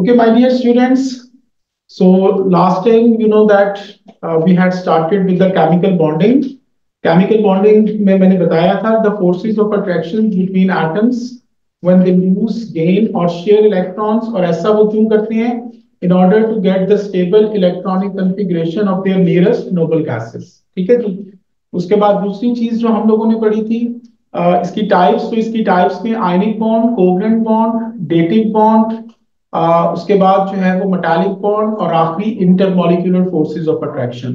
Okay, my dear students. So last time, you know that we had started with the chemical bonding. Chemical bonding में मैंने बताया था the forces of attraction between atoms when they lose, gain or share electrons और ऐसा वो क्यों करते हैं in order to get the stable electronic configuration of their nearest noble gases. ठीक है जी. उसके बाद दूसरी चीज जो हम लोगों ने पढ़ी थी इसकी टाइप्स. तो इसकी टाइप्स में ionic bond, covalent bond, dative bond, उसके बाद जो है वो मेटालिक बॉन्ड और आखिरी इंटरमॉलिक्यूलर फोर्सेस ऑफ अट्रैक्शन.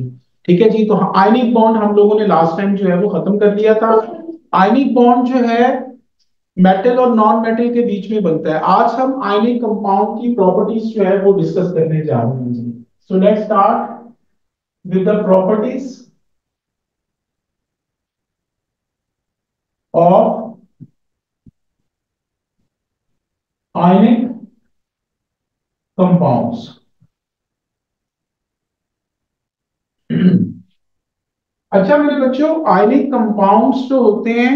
ठीक है जी. तो आयनिक बॉन्ड हम लोगों ने लास्ट टाइम जो है वो खत्म कर लिया था. आयनिक बॉन्ड जो है मेटल और नॉन मेटल के बीच में बनता है. आज हम आयनिक कंपाउंड की प्रॉपर्टीज जो है वो डिस्कस करने जा रहे हैं जी. So let's start with the properties of ionic compounds. अच्छा मेरे बच्चों, आयनिक कंपाउंड्स जो होते हैं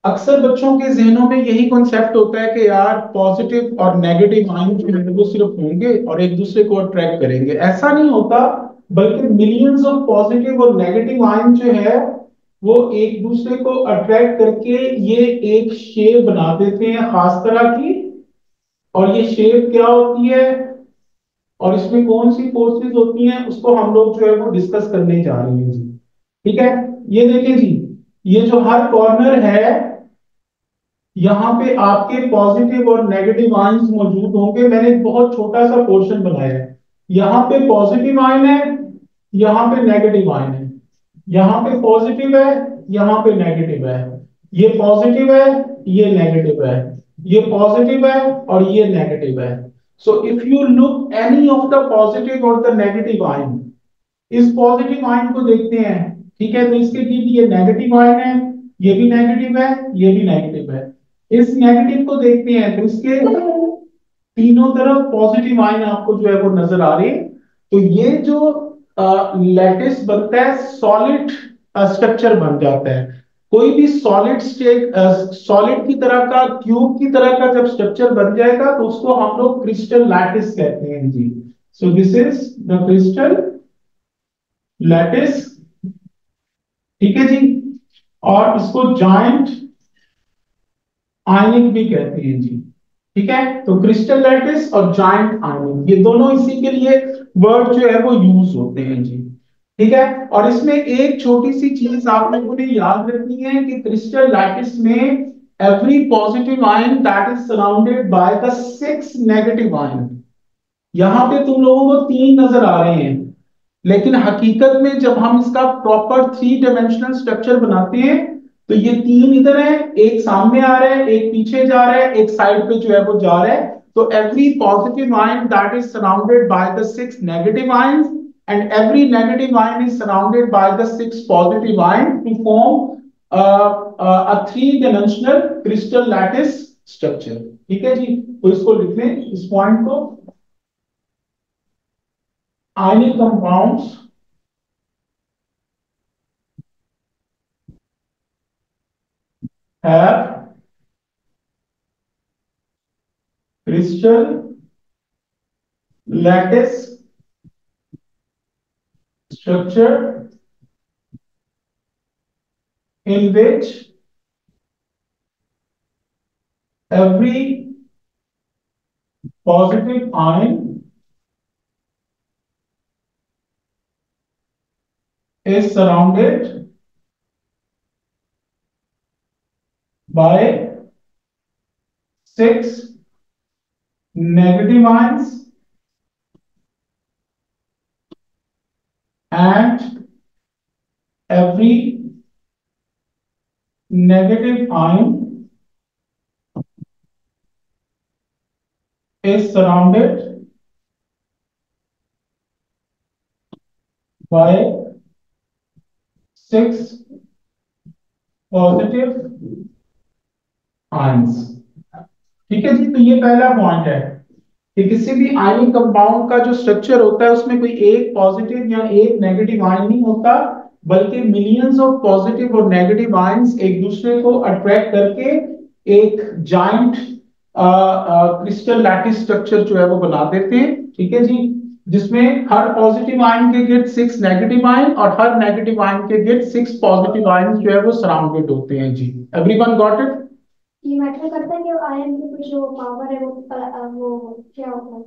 अक्सर बच्चों के जहनों में यही कॉन्सेप्ट होता है कि यार पॉजिटिव और नेगेटिव आयन जो है वो सिर्फ होंगे और एक दूसरे को अट्रैक्ट करेंगे. ऐसा नहीं होता, बल्कि मिलियंस ऑफ पॉजिटिव और नेगेटिव आयन जो है वो एक दूसरे को अट्रैक्ट करके ये एक शेप बना देते हैं खास तरह की. और ये शेप क्या होती है और इसमें कौन सी फोर्सेस होती हैं उसको हम लोग जो है वो डिस्कस करने जा रहे हैं जी. ठीक है. ये देखिए जी, ये जो हर कॉर्नर है यहाँ पे आपके पॉजिटिव और नेगेटिव आयंस मौजूद होंगे. मैंने एक बहुत छोटा सा पोर्शन बनाया है. यहाँ पे पॉजिटिव आयन है, यहाँ पे नेगेटिव आयन है. यहाँ पे पॉजिटिव है, यहाँ पे नेगेटिव है. ये पॉजिटिव है, ये नेगेटिव है. ये पॉजिटिव है और ये नेगेटिव है. So if you look any of the positive or the negative ion, इस पॉजिटिव आयन को देखते हैं. ठीक है. तो इसके लिए ये नेगेटिव आयन है, ये भी नेगेटिव है, ये भी नेगेटिव है. इस नेगेटिव को देखते हैं तो इसके तीनों तरफ पॉजिटिव आयन आपको जो है वो नजर आ रहे हैं. तो ये जो लैटिस बनता है सॉलिड स्ट्रक्चर बन जाता है. कोई भी सॉलिड स्टेट सॉलिड की तरह का, क्यूब की तरह का जब स्ट्रक्चर बन जाएगा तो उसको हम लोग क्रिस्टल लैटिस कहते हैं जी. So this is the crystal lattice. ठीक है जी. और इसको जायंट आयनिक भी कहते हैं जी. ठीक है. तो क्रिस्टल लैटिस और जायंट आयनिक ये दोनों इसी के लिए वर्ड जो है वो यूज होते हैं जी. ठीक है. और इसमें एक छोटी सी चीज आप लोगों ने याद रखनी है कि क्रिस्टल लैटिस में every positive ion that is surrounded by the 6 negative ion. यहां पे तुम लोगों को 3 नजर आ रहे हैं, लेकिन हकीकत में जब हम इसका प्रॉपर 3 डायमेंशनल स्ट्रक्चर बनाते हैं तो ये 3 इधर है, एक सामने आ रहा है, एक पीछे जा रहा है, एक साइड पे जो है वो जा रहा है. तो every positive ion that is surrounded by the 6 negative ions and every negative ion is surrounded by the 6 positive ion to form a 3-dimensional crystal lattice structure. ठीक है जी. तो इसको लिख लें इस पॉइंट को. ionic compounds have crystal lattice structure in which every positive ion is surrounded by 6 negative ions and every negative ion is surrounded by 6 positive ions. ठीक है जी. तो ये पहला पॉइंट है कि किसी भी आयनिक कंपाउंड का जो स्ट्रक्चर होता है उसमें कोई एक पॉजिटिव या एक नेगेटिव आयन नहीं होता, बल्कि मिलियंस ऑफ पॉजिटिव और नेगेटिव आयंस एक दूसरे को अट्रैक्ट करके एक जायंट क्रिस्टल लैटिस स्ट्रक्चर जो है वो बना देते हैं, ठीक है जी, जिसमें हर पॉजिटिव आयन के गिर्द 6 नेगेटिव आयन और हर नेगेटिव आयन के गिर्द 6 पॉजिटिव आयन जो है वो सराउंडेड होते हैं जी। Everyone got it? ये मैटर करता है कि आयन की कुछ जो पावर है वो क्या होता है?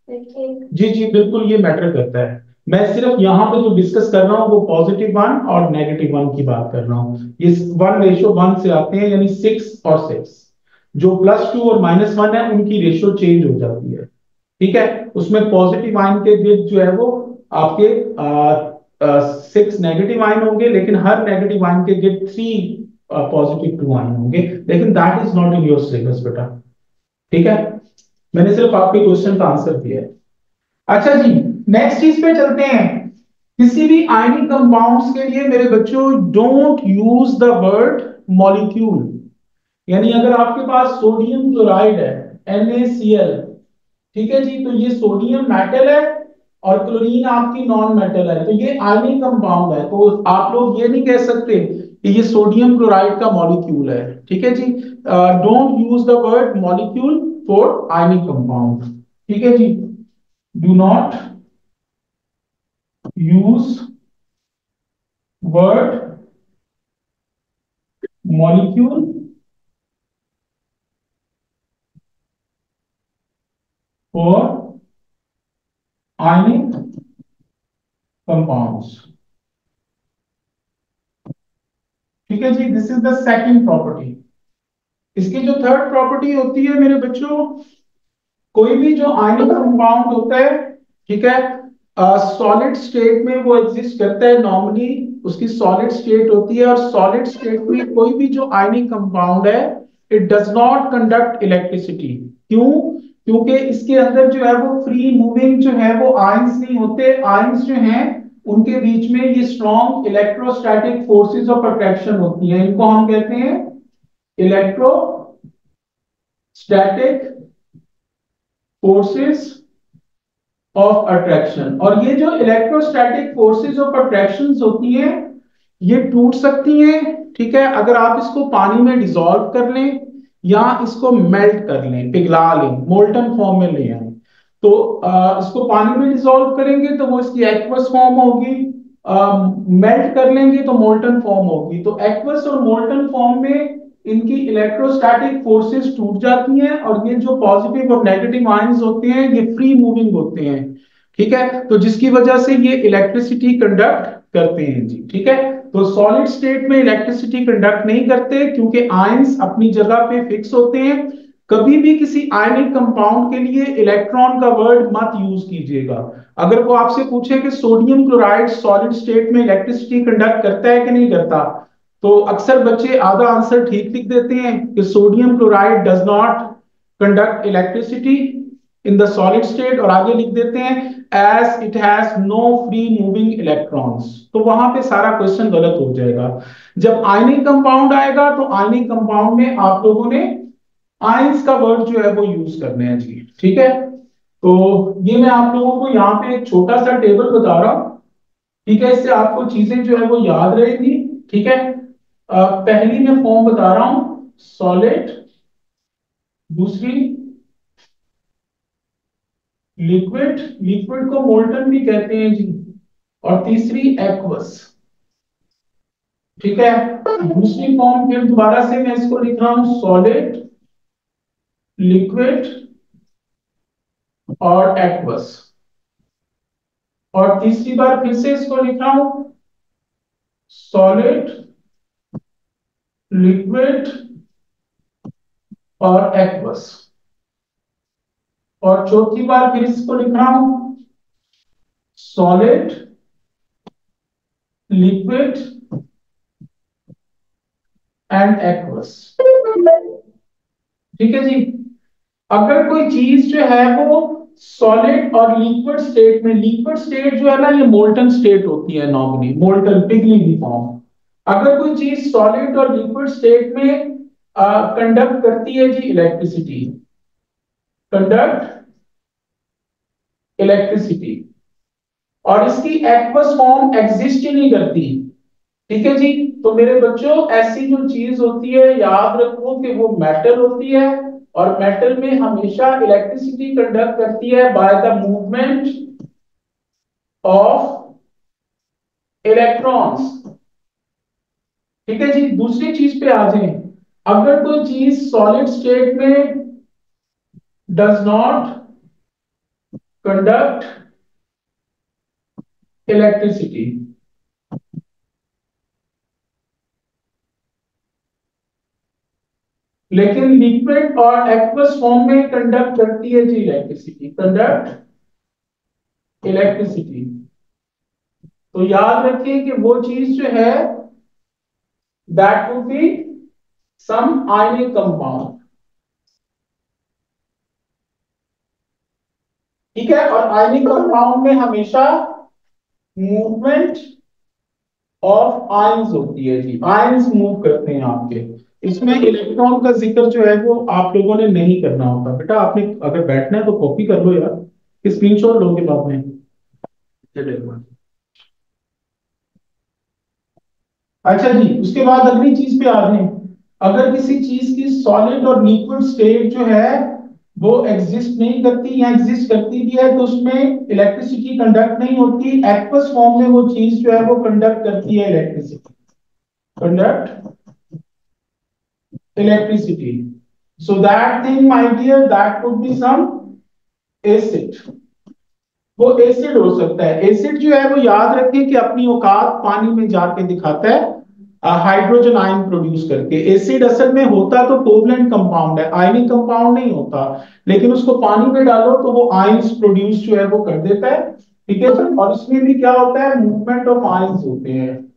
Like एक। जी जी बिल्कुल ये मैटर करता है। मैं सिर्फ यहाँ पे जो डिस्कस कर रहा हूँ वो पॉजिटिव वन और नेगेटिव वन की बात कर रहा हूँ। ये 1:1 से आते हैं, यानी 6 और 6। जो +2 और -1 है उनकी रेशियो चेंज हो जाती है, ठीक है। उसमें पॉजिटिव आयन के गिर्द जो है वो आपके 6 नेगेटिव आयन होंगे, लेकिन हर नेगेटिव आयन के गिर्द 3 पॉजिटिव 2 आयन होंगे, लेकिन that is not in your syllabus बेटा, ठीक है। मैंने सिर्फ आपके क्वेश्चन का आंसर दिया है। अच्छा जी, नेक्स्ट चीज पे चलते हैं। किसी भी आयनिक कंपाउंड्स के लिए मेरे बच्चों don't use the word molecule. यानी अगर आपके पास सोडियम क्लोराइड है, NaCl, ठीक है जी, तो ये सोडियम मेटल है और क्लोरीन आपकी नॉन मेटल है, तो ये आयनिक कंपाउंड है। तो आप लोग ये नहीं कह सकते कि ये सोडियम क्लोराइड का मॉलिक्यूल है, ठीक है जी। Don't use the word molecule for ionic compound, ठीक है जी। Do not use word molecule for ionic compounds, ठीक है जी। This is the second property. इसकी जो थर्ड प्रॉपर्टी होती है मेरे बच्चों, कोई भी जो आयनिक कंपाउंड होता है, ठीक है, सॉलिड स्टेट में वो एग्जिस्ट करता है नॉर्मली, उसकी सॉलिड स्टेट होती है, और सॉलिड स्टेट में कोई भी जो आयनिक कंपाउंड है it does not conduct electricity. क्यों? क्योंकि इसके अंदर जो है वो फ्री मूविंग जो है वो आयंस नहीं होते। आयंस जो हैं उनके बीच में ये strong electrostatic forces of attraction होती हैं, इनको हम कहते हैं इलेक्ट्रोस्टैटिक फोर्सेस ऑफ अट्रैक्शन। और ये जो इलेक्ट्रोस्टैटिक फोर्सेस ऑफ अट्रैक्शन होती हैं ये टूट सकती हैं, ठीक है, अगर आप इसको पानी में डिसॉल्व कर लें या इसको मेल्ट कर लें, पिघला लें, मोल्टन फॉर्म में ले आए। तो इसको पानी में डिसॉल्व करेंगे तो वो इसकी एक्वस फॉर्म होगी, मेल्ट कर लेंगे तो मोल्टन फॉर्म होगी। तो एक्वस और मोल्टन फॉर्म में इनकी इलेक्ट्रोस्टैटिक फोर्सेस टूट जाती हैं, और ये जो पॉजिटिव और नेगेटिव आयंस होते हैं ये फ्री मूविंग होते हैं, ठीक है, तो जिसकी वजह से ये इलेक्ट्रिसिटी कंडक्ट करते हैं जी, ठीक है। तो सॉलिड स्टेट में इलेक्ट्रिसिटी कंडक्ट नहीं करते क्योंकि आयंस अपनी जगह पे फिक्स होते हैं। कभी भी किसी आयनिक कंपाउंड के लिए इलेक्ट्रॉन का वर्ड मत यूज कीजिएगा। अगर वो आपसे पूछे कि सोडियम क्लोराइड सॉलिड स्टेट में इलेक्ट्रिसिटी कंडक्ट करता है कि नहीं करता, तो अक्सर बच्चे आधा आंसर ठीक लिख देते हैं कि sodium chloride does not conduct electricity in the solid state, और आगे लिख देते हैं as it has no free moving electrons. तो वहां पे सारा क्वेश्चन गलत हो जाएगा। जब आयनिक कंपाउंड आएगा तो आयनिक कंपाउंड में आप लोगों ने आयंस का वर्ड जो है वो यूज करने हैं जी, ठीक है। तो ये मैं आप लोगों को यहाँ पे एक छोटा सा टेबल बता रहा हूँ, ठीक है, इससे आपको चीजें जो है वो याद रहेगी, ठीक है। पहली मैं फॉर्म बता रहा हूँ सॉलिड, दूसरी लिक्विड, लिक्विड को मोल्टन भी कहते हैं जी, और तीसरी एक्वस, ठीक है। दूसरी फॉर्म फिर दोबारा से मैं इसको लिख रहा हूं सॉलिड, लिक्विड और एक्वस, और तीसरी बार फिर से इसको लिख रहा हूं सॉलिड, लिक्विड और एक्वस, और चौथी बार फिर इसको लिख रहा हूं सॉलिड, लिक्विड एंड एक्वस, ठीक है जी। अगर कोई चीज जो है वो सॉलिड और लिक्विड स्टेट में, लिक्विड स्टेट जो है ना ये मोल्टन स्टेट होती है नॉर्मली, मोल्टन पिघली हुई फॉर्म। अगर कोई चीज सॉलिड और लिक्विड स्टेट में कंडक्ट करती है जी इलेक्ट्रिसिटी, कंडक्ट इलेक्ट्रिसिटी, और इसकी एक्वस फॉर्म एग्जिस्ट ही नहीं करती, ठीक है जी, तो मेरे बच्चों ऐसी जो चीज होती है याद रखो कि वो मेटल होती है, और मेटल में हमेशा इलेक्ट्रिसिटी कंडक्ट करती है by the movement of electrons. ठीक है जी, दूसरी चीज पे आ जाए। अगर कोई चीज सॉलिड स्टेट में डज नॉट कंडक्ट इलेक्ट्रिसिटी, लेकिन लिक्विड और एक्वस फॉर्म में कंडक्ट करती है जी इलेक्ट्रिसिटी, कंडक्ट इलेक्ट्रिसिटी, तो याद रखिए कि वो चीज जो है that would be some ionic compound. ठीक है, और आयनिक कंपाउंड में हमेशा मूवमेंट ऑफ आयंस होती है जी, आयंस मूव करते हैं आपके। इसमें इलेक्ट्रॉन का जिक्र जो है वो आप लोगों ने नहीं करना होता बेटा, आपने अगर बैठना है तो कॉपी कर लो यार, स्क्रीनशॉट लोगे बाद में। चलिए, अच्छा जी, उसके बाद अगली चीज पे आ रहे हैं। अगर किसी चीज की सॉलिड और लिक्विड स्टेट जो है वो एग्जिस्ट नहीं करती या एग्जिस्ट करती भी है तो उसमें इलेक्ट्रिसिटी कंडक्ट नहीं होती, एक्वस फॉर्म में वो चीज जो है वो कंडक्ट करती है electricity, conduct electricity. So that thing my dear that could be some acid, वो एसिड हो सकता है। एसिड जो है वो याद रखें कि अपनी औकात पानी में जाके दिखाता है हाइड्रोजन आयन प्रोड्यूस करके। एसिड असल में होता तो कोवलेंट कंपाउंड है, आयनिक कंपाउंड नहीं होता, लेकिन उसको पानी में डालो तो वो आयंस प्रोड्यूस जो है वो कर देता है। ठीक है सर, और इसमें भी क्या होता है, मूवमेंट ऑफ आयंस होते हैं,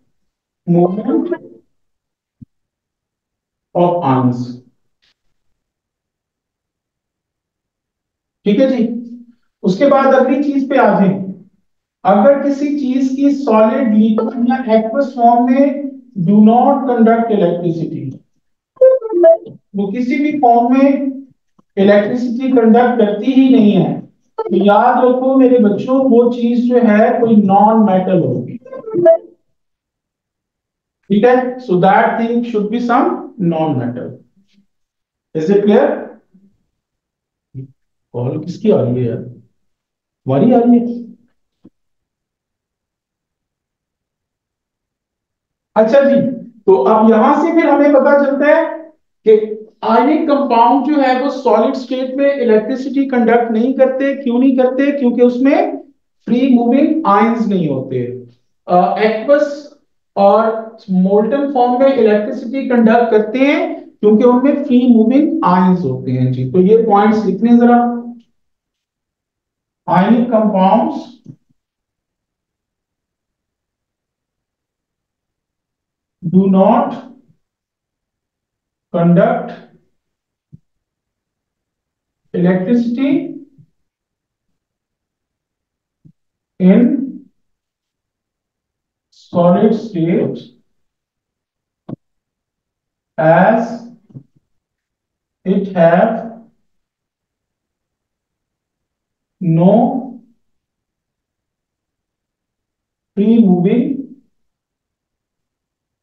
मूवमेंट ऑफ आयंस। ठीक है जी, उसके बाद अगली चीज पे आ जाए। अगर किसी चीज की सॉलिड लिक्विड या एक्वस फॉर्म में डू नॉट कंडक्ट इलेक्ट्रिसिटी, वो किसी भी फॉर्म में इलेक्ट्रिसिटी कंडक्ट करती ही नहीं है, तो याद रखो मेरे बच्चों वो चीज जो है कोई नॉन मेटल होगी। ठीक है, so that thing should be some non metal. Is it clear? Call किसकी आ रही है यार, हमारी आ रही है? अच्छा जी, तो अब यहां से फिर हमें पता चलता है कि आयनिक कंपाउंड जो है वो सॉलिड स्टेट में इलेक्ट्रिसिटी कंडक्ट नहीं करते। क्यों नहीं करते? क्योंकि उसमें फ्री मूविंग आयंस नहीं होते। एक्वस और मोल्टन फॉर्म में इलेक्ट्रिसिटी कंडक्ट करते हैं क्योंकि उनमें फ्री मूविंग आयंस होते हैं जी। तो ये पॉइंट्स लिखने हैं जरा। Ionic compounds do not conduct electricity in solid state as it have no free moving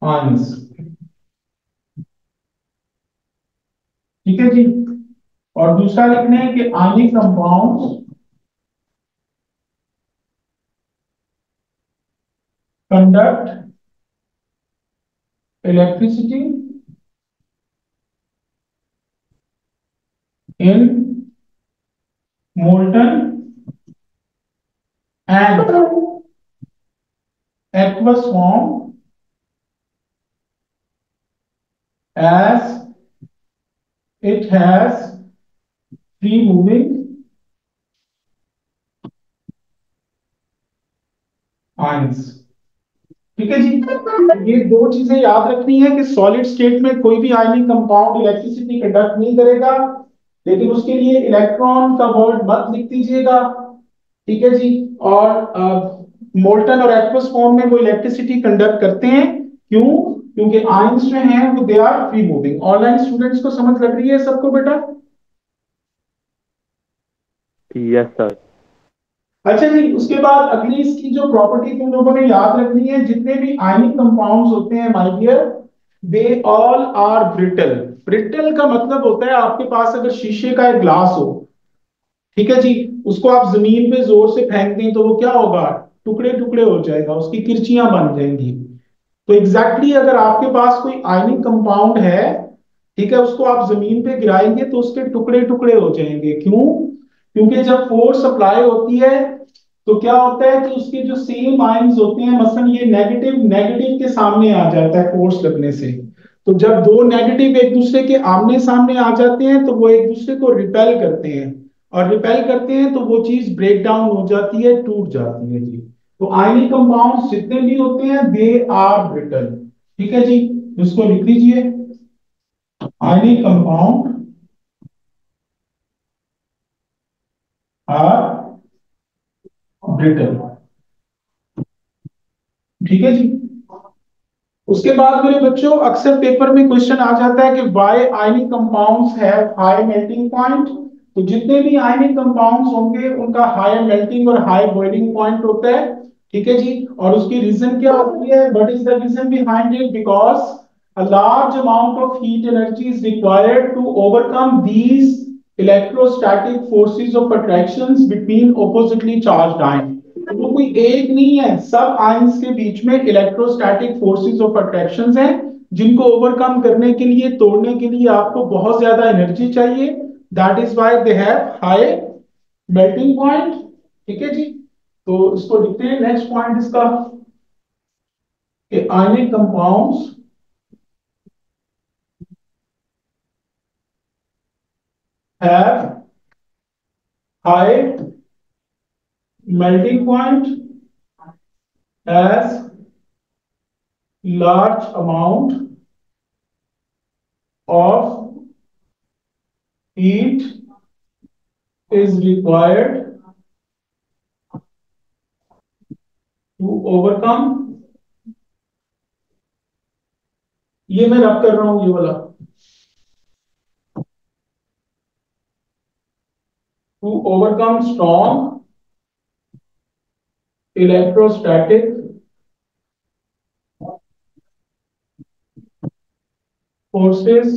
ions। ठीक है जी, और दूसरा लिखने हैं कि ionic compounds conduct electricity in molten and aqueous form as it has free moving ions। ठीक है जी, ये दो चीजें याद रखनी है कि सॉलिड स्टेट में कोई भी आयनिक कंपाउंड इलेक्ट्रिसिटी कंडक्ट नहीं करेगा, लेकिन उसके लिए इलेक्ट्रॉन का वर्ड मत लिख दीजिएगा। ठीक है जी, और मोल्टन और एक्वस फॉर्म में वो इलेक्ट्रिसिटी कंडक्ट करते हैं। क्यों? क्योंकि आयंस जो हैं वो they are free moving. Online students को समझ लग रही है सबको बेटा? Yes sir. अच्छा जी, उसके बाद अगली इसकी जो प्रॉपर्टी तुम लोगों ने याद रखनी है, जितने भी आयनिक कंपाउंड्स होते हैं my dear, they all are brittle. Brittle का मतलब होता है आपके पास अगर शीशे का एक ग्लास हो, ठीक है जी, उसको आप जमीन पे जोर से फेंक दें तो वो क्या होगा, टुकड़े टुकड़े हो जाएगा, उसकी किरचियां बन जाएंगी। तो एग्जैक्टली अगर आपके पास कोई आयनिक कंपाउंड है, ठीक है, उसको आप जमीन पे गिराएंगे तो उसके टुकड़े टुकड़े हो जाएंगे। क्यों? क्योंकि जब फोर्स अप्लाई होती है तो क्या होता है कि उसके जो सेम आयंस होते हैं, मसलन ये नेगेटिव नेगेटिव के सामने आ जाता है फोर्स लगने से। तो जब दो नेगेटिव एक दूसरे के आमने सामने आ जाते हैं तो वो एक दूसरे को रिपेल करते हैं, और रिपेल करते हैं तो वो चीज ब्रेक डाउन हो जाती है, टूट जाती है जी। तो आयनिक कंपाउंड्स जितने भी होते हैं दे आर ब्रिटल। ठीक है जी, इसको लिख लीजिए, आयनिक कंपाउंड आर ब्रिटल। ठीक है जी। उसके बाद मेरे बच्चों अक्सर पेपर में क्वेश्चन आ जाता है कि why ionic compounds have high melting point. तो जितने भी आयनिक कंपाउंड्स होंगे उनका हाई मेल्टिंग और हाई बॉइलिंग पॉइंट होता है। ठीक है जी। और उसकी रीजन क्या होती है, what is the reason behind it, because a large amount of heat energy is required to overcome these electrostatic forces of attractions between oppositely charged ion. तो कोई एक नहीं है, सब आयंस के बीच में इलेक्ट्रोस्टैटिक फोर्सेस ऑफ अट्रैक्शंस हैं, जिनको ओवरकम करने के लिए, तोड़ने के लिए आपको बहुत ज्यादा एनर्जी चाहिए। That is why they have high melting point. ठीक है जी। तो इसको लिखते हैं, नेक्स्ट पॉइंट इसका कि ionic compounds have high melting point as large amount of heat is required to overcome, ये मैं रब कर रहा हूं ये वाला, to overcome strong electrostatic forces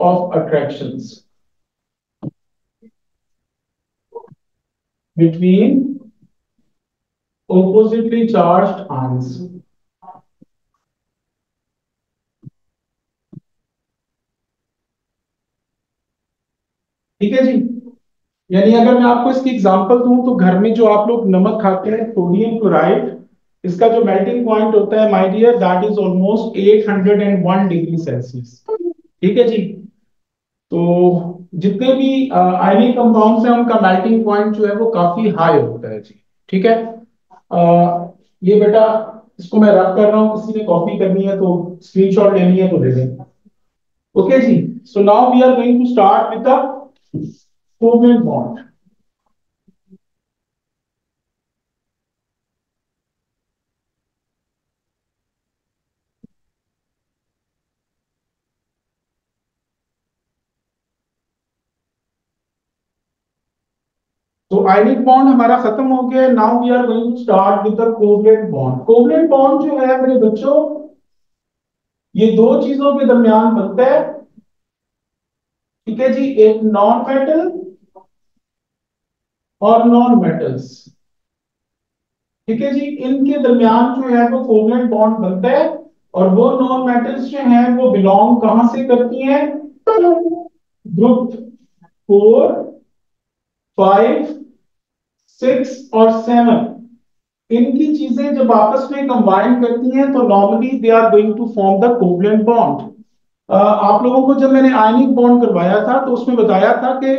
of attractions between oppositely charged ions। ठीक है जी। यानी अगर मैं आपको इसकी एग्जांपल दूं तो घर में जो आप लोग नमक खाते हैं, सोडियम क्लोराइड, इसका जो मेल्टिंग पॉइंट होता है my dear, that is almost 801 degree Celsius. ठीक है जी। तो जितने भी आयनिक कंपाउंड्स हैं उनका मेल्टिंग पॉइंट जो है वो काफी हाई होता है जी। ठीक है। ये बेटा, इसको मैं रब कर रहा हूँ, किसी ने कॉपी करनी है तो स्क्रीनशॉट लेनी है तो ले लें। ओके जी। So now we are going to start with the covalent bond. तो आयनिक बॉन्ड हमारा खत्म हो गया। Now we are going to start with the covalent bond. Covalent bond जो है मेरे बच्चों, ये दो चीजों के दरमियान बनता है। ठीक है जी, एक नॉन मेटल और नॉन मेटल्स। ठीक है जी, इनके दरमियान जो है वो कोवलेंट बॉन्ड बनता है। और वो नॉन मेटल्स जो हैं वो बिलोंग कहां से करती हैं, ग्रुप 4, 5, 6 और 7। इनकी चीजें जब आपस में कंबाइन करती हैं तो normally they are going to form the covalent bond. आप लोगों को जब मैंने आयनिक बॉन्ड करवाया था तो उसमें बताया था कि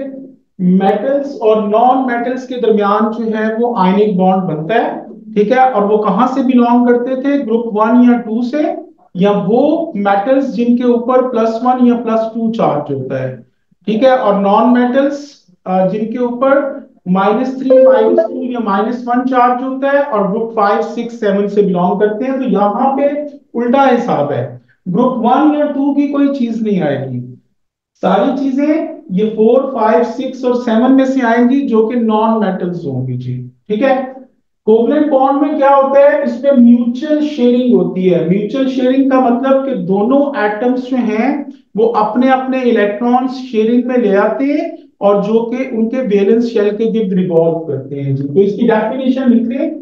मेटल्स और नॉन मेटल्स के दरमियान जो है वो आयनिक बॉन्ड बनता है। ठीक है। और वो कहां से बिलोंग करते थे, ग्रुप 1 या 2 से, या वो मेटल्स जिनके ऊपर +1 या +2 चार्ज होता है। ठीक है। और नॉन मेटल्स जिनके ऊपर -3, -2 या -1 चार्ज होता है, और ग्रुप 5, 6, 7 से बिलोंग करते हैं। तो यहाँ पे उल्टा हिसाब है, ग्रुप 1 या 2 की कोई चीज नहीं आएगी, सारी चीजें ये 4, 5, 6 और 7 में से आएंगी जो कि नॉन मेटल्स होंगी जी। ठीक है। कोवलेंट बॉन्ड में क्या होता है, इसमें म्यूचुअल शेयरिंग होती है। म्यूचुअल शेयरिंग का मतलब कि दोनों एटम्स जो हैं वो अपने अपने इलेक्ट्रॉन्स शेयरिंग में ले आते हैं और जो कि उनके वैलेंस शेल के गिर्द रिवॉल्व करते हैं जी। तो इसकी डेफिनेशन लिख लें,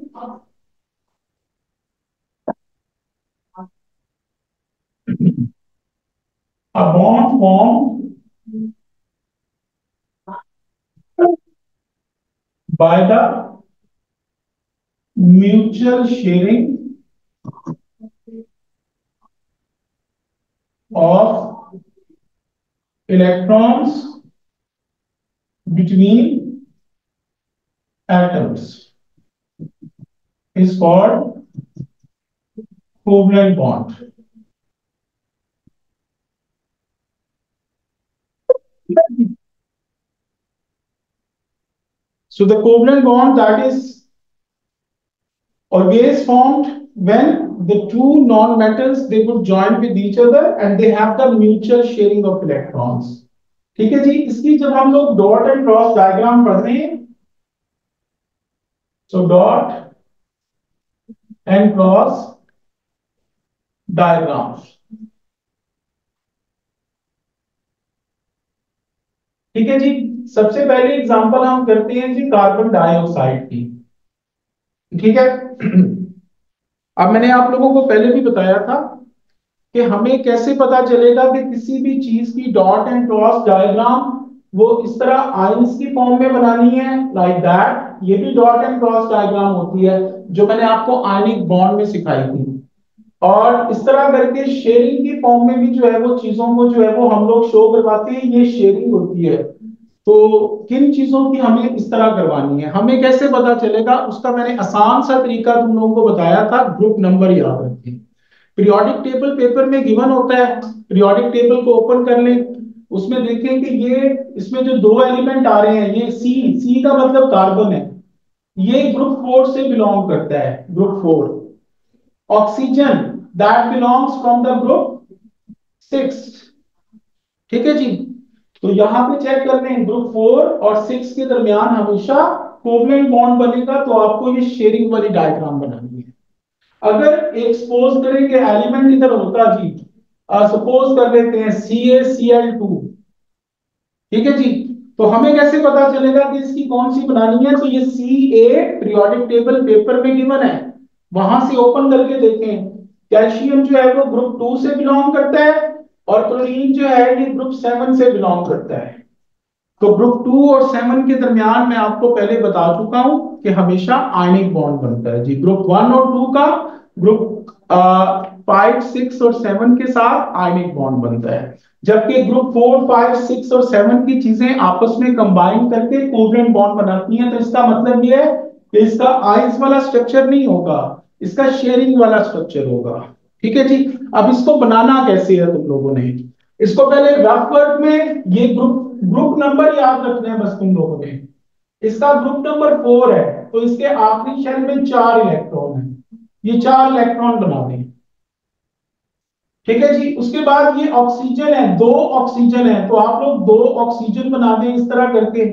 a bond formed by the mutual sharing of electrons between atoms is called covalent bond. So the covalent bond that is always formed when the two non-metals they would join with each other and they have the mutual sharing of electrons. ठीक है जी। इसकी जब हम लोग dot and cross diagram पढ़ रहे हैं, so dot and cross diagrams, ठीक है जी। सबसे पहले एग्जांपल हम करते हैं जी कार्बन डाइऑक्साइड की, ठीक है। अब मैंने आप लोगों को पहले भी बताया था कि हमें कैसे पता चलेगा कि किसी भी चीज की डॉट एंड क्रॉस डायग्राम वो इस तरह आयंस की फॉर्म में बनानी है, लाइक दैट। ये भी डॉट एंड क्रॉस डायग्राम होती है जो मैंने आपको आयनिक बॉन्ड में सिखाई थी। और इस तरह करके शेयरिंग की फॉर्म में भी जो है वो चीजों को जो है वो हम लोग शो करवाते हैं, ये शेयरिंग होती है। तो किन चीजों की हमें इस तरह करवानी है, हमें कैसे पता चलेगा, उसका मैंने आसान सा तरीका तुम लोगों को बताया था, ग्रुप नंबर याद रखें। पीरियोडिक टेबल पेपर में गिवन होता है, पीरियोडिक टेबल को ओपन कर लें, उसमें देखें कि ये इसमें जो दो एलिमेंट आ रहे हैं, ये सी, सी का मतलब कार्बन है, ये ग्रुप 4 से बिलोंग करता है, group 4। Oxygen that belongs from the group 6, ठीक है जी। तो यहां पे चेक कर लें, ग्रुप 4 और 6 के दरमियान हमेशा कोवलेंट बॉन्ड बनेगा, तो आपको ये शेयरिंग वाली डायग्राम बनानी है। अगर एक सपोज करें कि एलिमेंट इधर होता जी, सपोज कर लेते हैं CaCl2, ठीक है जी। तो हमें कैसे पता चलेगा कि इसकी कौन सी बनानी है, तो ये Ca पीरियोडिक टेबल पेपर में गिवन है, वहां से ओपन करके देखें। कैल्शियम जो है वो ग्रुप 2 से बिलोंग करता है और क्लोरीन जो है ये ग्रुप 7 से बिलोंग करता है। तो ग्रुप 2 और 7 के दरमियान मैं आपको पहले बता चुका हूं कि हमेशा आयनिक बॉन्ड बनता है जी। ग्रुप 1 और 2 का ग्रुप 5, 6 और 7 के साथ आयनिक बॉन्ड बनता है, जबकि ग्रुप 4, 5, 6 और 7 की चीजें आपस में कंबाइन करके कोवलेंट बॉन्ड बनाती हैं। तो इसका मतलब ये है कि इसका आइंस वाला स्ट्रक्चर नहीं होगा, इसका शेयरिंग वाला स्ट्रक्चर होगा, ठीक है जी। अब इसको बनाना कैसे है तुम लोगों ने, इसको पहले रफ वर्क में ये ग्रुप ग्रुप नंबर याद रखना है बस तुम लोगों ने। इसका ग्रुप नंबर 4 है, तो इसके आखिरी शेल में 4 इलेक्ट्रॉन है, ये 4 इलेक्ट्रॉन बना दें, ठीक है जी। उसके बाद ये ऑक्सीजन है, 2 ऑक्सीजन है, तो आप लोग 2 ऑक्सीजन बना दें इस तरह करके।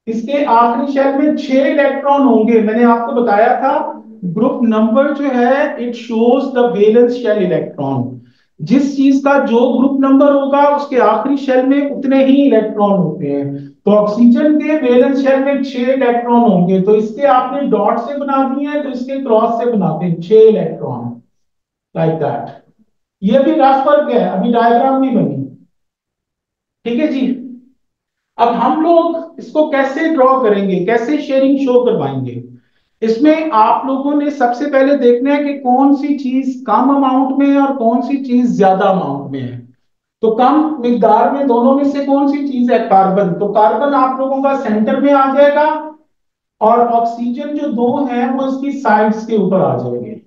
इसके आखिरी शेल में 6 इलेक्ट्रॉन होंगे, मैंने आपको बताया था ग्रुप नंबर जो है it shows the valence shell electron. जिस चीज का जो ग्रुप नंबर होगा उसके आखिरी शेल में उतने ही इलेक्ट्रॉन होते हैं। तो ऑक्सीजन के वैलेंस शेल में 6 इलेक्ट्रॉन होंगे, तो इसके आपने डॉट से बना दिए हैं, तो इसके क्रॉस से बनाते हैं 6 इलेक्ट्रॉन, लाइक दैट। ये भी रफ वर्क है, अभी डायग्राम नहीं बनी, ठीक है जी। अब हम लोग इसको कैसे ड्रॉ करेंगे, कैसे शेयरिंग शो करवाएंगे, इसमें आप लोगों ने सबसे पहले देखना है कि कौन सी चीज कम अमाउंट में है और कौन सी चीज ज्यादा अमाउंट में है। तो कम मिकदार में दोनों में से कौन सी चीज है, कार्बन। तो कार्बन आप लोगों का सेंटर में आ जाएगा और ऑक्सीजन जो 2 है वो इसकी साइड्स के ऊपर आ जाएंगे,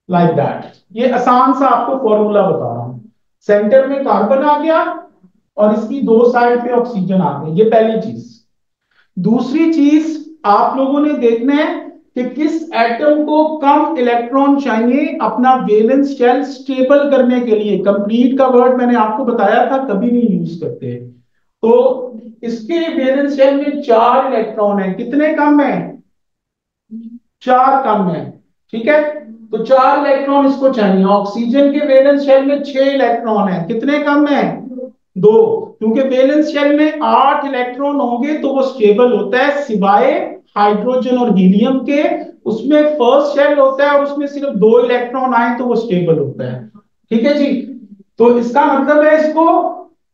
लाइक दैट। ये आसान सा आपको फॉर्मूला बता रहा हूं, सेंटर में कार्बन आ गया और इसकी 2 साइड पे ऑक्सीजन आ गए, ये पहली चीज। दूसरी चीज आप लोगों ने देखना है कि किस एटम को कम इलेक्ट्रॉन चाहिए अपना वैलेंस शेल स्टेबल करने के लिए। कंप्लीट का वर्ड मैंने आपको बताया था, कभी नहीं यूज करते। तो इसके वैलेंस शेल में 4 इलेक्ट्रॉन है, कितने कम है, 4 कम है, ठीक है। तो 4 इलेक्ट्रॉन इसको चाहिए। ऑक्सीजन के वैलेंस शेल में 6 इलेक्ट्रॉन है, कितने कम है? 2। क्योंकि वैलेंस शेल में 8 इलेक्ट्रॉन होंगे तो वो स्टेबल होता है, सिवाय हाइड्रोजन और हीलियम के। उसमें फर्स्ट शेल होता है और उसमें सिर्फ 2 इलेक्ट्रॉन आए तो वो स्टेबल होता है, ठीक है जी। तो इसका मतलब है इसको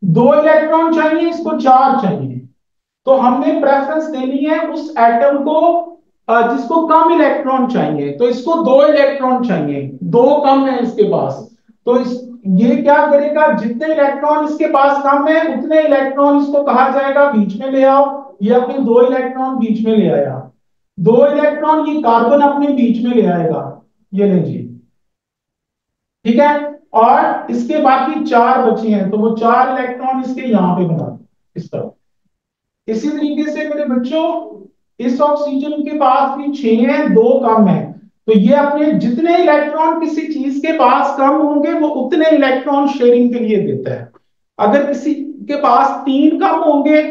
2 इलेक्ट्रॉन चाहिए, इसको 4 चाहिए। तो हमने प्रेफरेंस देनी है उस एटम को जिसको कम इलेक्ट्रॉन चाहिए। तो इसको 2 इलेक्ट्रॉन चाहिए, 2 कम है इसके पास। तो ये क्या करेगा, जितने इलेक्ट्रॉन इसके पास कम है उतने इलेक्ट्रॉन इसको कहा जाएगा बीच में ले आओ। ये अपने 2 इलेक्ट्रॉन बीच में ले आया, 2 इलेक्ट्रॉन ये कार्बन अपने बीच में ले आएगा, ये ले जी, ठीक है। और इसके बाकी 4 बचे हैं तो वो 4 इलेक्ट्रॉन इसके यहां पे बना दो, इस तरह। इसी तरीके से मेरे बच्चों इस ऑक्सीजन के पास भी 6 है, 2 कम है। तो ये अपने जितने इलेक्ट्रॉन किसी चीज के पास कम होंगे वो उतने इलेक्ट्रॉन शेयरिंग के लिए देता है। अगर किसी के पास 3 कम होंगे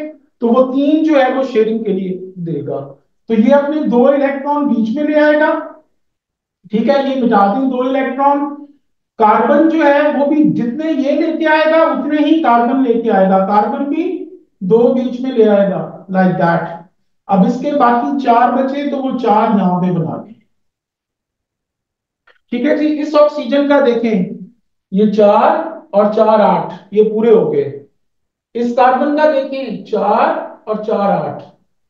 तो वो 3 जो है वो शेयरिंग के लिए देगा। तो ये अपने 2 इलेक्ट्रॉन बीच में ले आएगा, ठीक है। ये मिटा दें 2 इलेक्ट्रॉन। कार्बन जो है वो भी जितने ये लेके आएगा उतने ही कार्बन लेके आएगा, कार्बन भी 2 बीच में ले आएगा, लाइक दैट। अब इसके बाकी 4 बचे तो वो 4 यहां पे बना दें, ठीक है जी। इस ऑक्सीजन का देखें, ये 4 और 4 8, ये पूरे हो गए। इस कार्बन का देखें 4 और 4 8।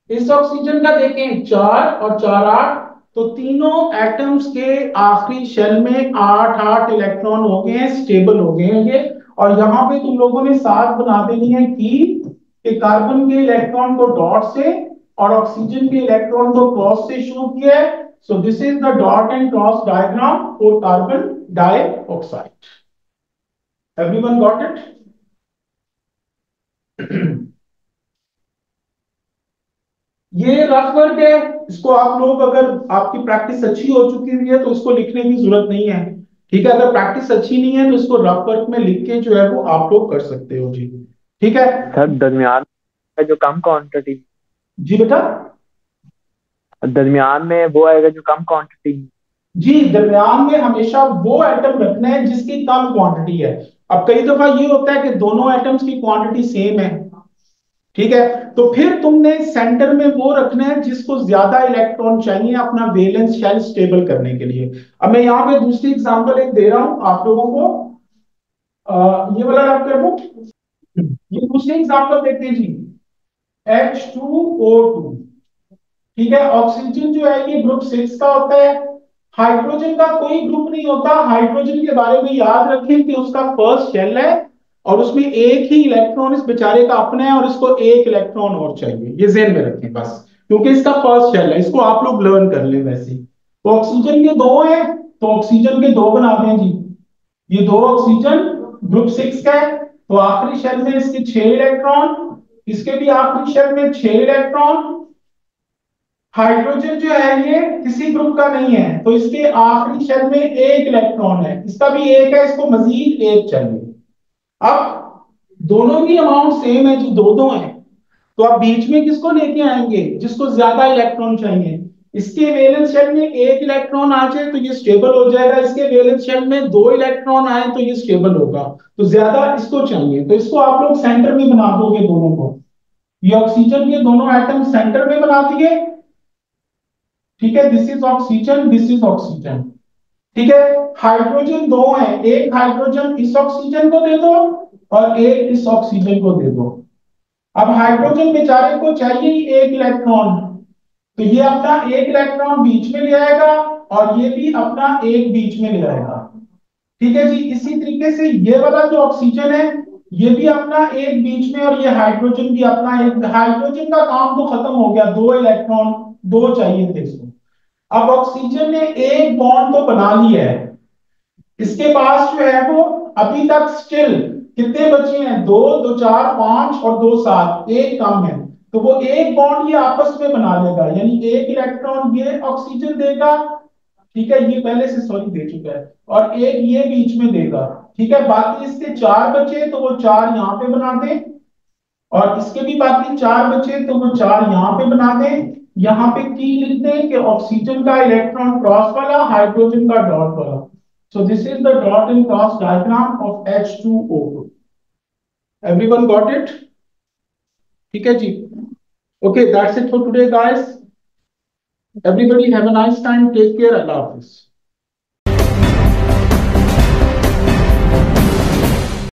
इस ऑक्सीजन का देखें 4 और 4 8। तो तीनों एटम्स के आखिरी शेल में 8 8 इलेक्ट्रॉन हो गए हैं, स्टेबल हो गए हैं ये। और यहां पे तुम लोगों ने साथ बना देनी है कि कार्बन के इलेक्ट्रॉन को डॉट से और ऑक्सीजन के इलेक्ट्रॉन को क्रॉस से शुरू किया है। सो this is the dot and cross diagram for carbon dioxide. Everyone got it? ये रफ वर्क है, इसको आप लोग अगर आपकी प्रैक्टिस अच्छी हो चुकी हुई है तो इसको लिखने की जरूरत नहीं है, ठीक है। अगर प्रैक्टिस अच्छी नहीं है तो इसको रफ वर्क में लिख के जो है वो आप लोग कर सकते हो जी, ठीक है। सर दरमियान में जो कम क्वांटिटी, जी बेटा, दरमियान में वो आएगा जो कम क्वांटिटी। जी दरमियान में हमेशा वो एटम रखना है जिसकी कम क्वांटिटी है। अब कई दफा ये होता है कि दोनों एटम्स की क्वांटिटी सेम है, ठीक है। तो फिर तुमने सेंटर में वो रखना है जिसको ज्यादा इलेक्ट्रॉन चाहिए अपना वैलेंस शेल स्टेबल करने के लिए। अब मैं यहाँ पे दूसरी एग्जांपल एक दे रहा हूं आप लोगों को, ये वाला रब कर दो। ये दूसरी एग्जांपल देखते हैं जी, H2O2, ठीक है। ऑक्सीजन जो है ये ग्रुप 6 का होता है। हाइड्रोजन का कोई ग्रुप नहीं होता। हाइड्रोजन के बारे में याद रखें कि उसका फर्स्ट शेल है और उसमें एक ही इलेक्ट्रॉन इस बेचारे का अपना है और इसको एक इलेक्ट्रॉन और चाहिए, ये ज़हन में रखें बस, क्योंकि इसका फर्स्ट शेल है। इसको आप लोग लर्न कर लें वैसे ही। तो ऑक्सीजन के 2 हैं तो ऑक्सीजन के 2 बनाते हैं जी। ये 2 ऑक्सीजन ग्रुप 6 का है तो आखिरी शेल में इसके 6 इलेक्ट्रॉन, इसके भी आखिरी शेल में 6 इलेक्ट्रॉन। हाइड्रोजन जो है ये किसी ग्रुप का नहीं है तो इसके आखिरी शेल में 1 इलेक्ट्रॉन है, इसका भी 1 है, इसको मजीद 1 चाहिए। अब दोनों की अमाउंट सेम है जो 2 है, तो आप बीच में किसको लेके आएंगे जिसको ज्यादा इलेक्ट्रॉन चाहिए। इसके वैलेंस शेल में 1 इलेक्ट्रॉन आ जाए तो ये स्टेबल हो जाएगा, इसके वैलेंस शेल में 2 इलेक्ट्रॉन आए तो ये स्टेबल होगा। तो ज्यादा इसको चाहिए तो इसको आप लोग सेंटर में बना दोगे दोनों को। ये ऑक्सीजन के दोनों एटम सेंटर में बना दिए, ठीक है। This is oxygen, this is oxygen, ठीक है। हाइड्रोजन 2 है, एक हाइड्रोजन इस ऑक्सीजन को दे दो और एक इस ऑक्सीजन को दे दो। अब हाइड्रोजन बेचारे को चाहिए ही 1 इलेक्ट्रॉन, तो ये अपना 1 इलेक्ट्रॉन बीच में ले आएगा और ये भी अपना 1 बीच में ले आएगा, ठीक है जी। इसी तरीके से ये वाला जो ऑक्सीजन है ये भी अपना 1 बीच में और ये हाइड्रोजन भी अपना 1। हाइड्रोजन का काम तो खत्म हो गया, 2 इलेक्ट्रॉन 2 चाहिए थे इसको। अब ऑक्सीजन ने 1 बॉन्ड तो बना लिया है, इसके पास जो है वो अभी तक स्टिल कितने बचे हैं, 2 2 4 5 और 2 7, 1 कम है। तो वो 1 बॉन्ड ये आपस में बना लेगा, यानी 1 इलेक्ट्रॉन ये ऑक्सीजन देगा, ठीक है। ये पहले से सॉरी दे चुका है, और 1 ये बीच में देगा, ठीक है। बाकी इसके 4 बचे तो वो 4 यहाँ पे बना दे और इसके भी बाकी 4 बचे तो वो 4 यहाँ पे बना दे। यहाँ पे की लिख दें कि ऑक्सीजन का इलेक्ट्रॉन क्रॉस वाला, हाइड्रोजन का डॉट वाला। So this is the dot and cross diagram of H2O2। Everyone got it? ठीक है जी। Okay, that's it for today guys. Everybody have a nice time, take care, अल्लाह हाफिज।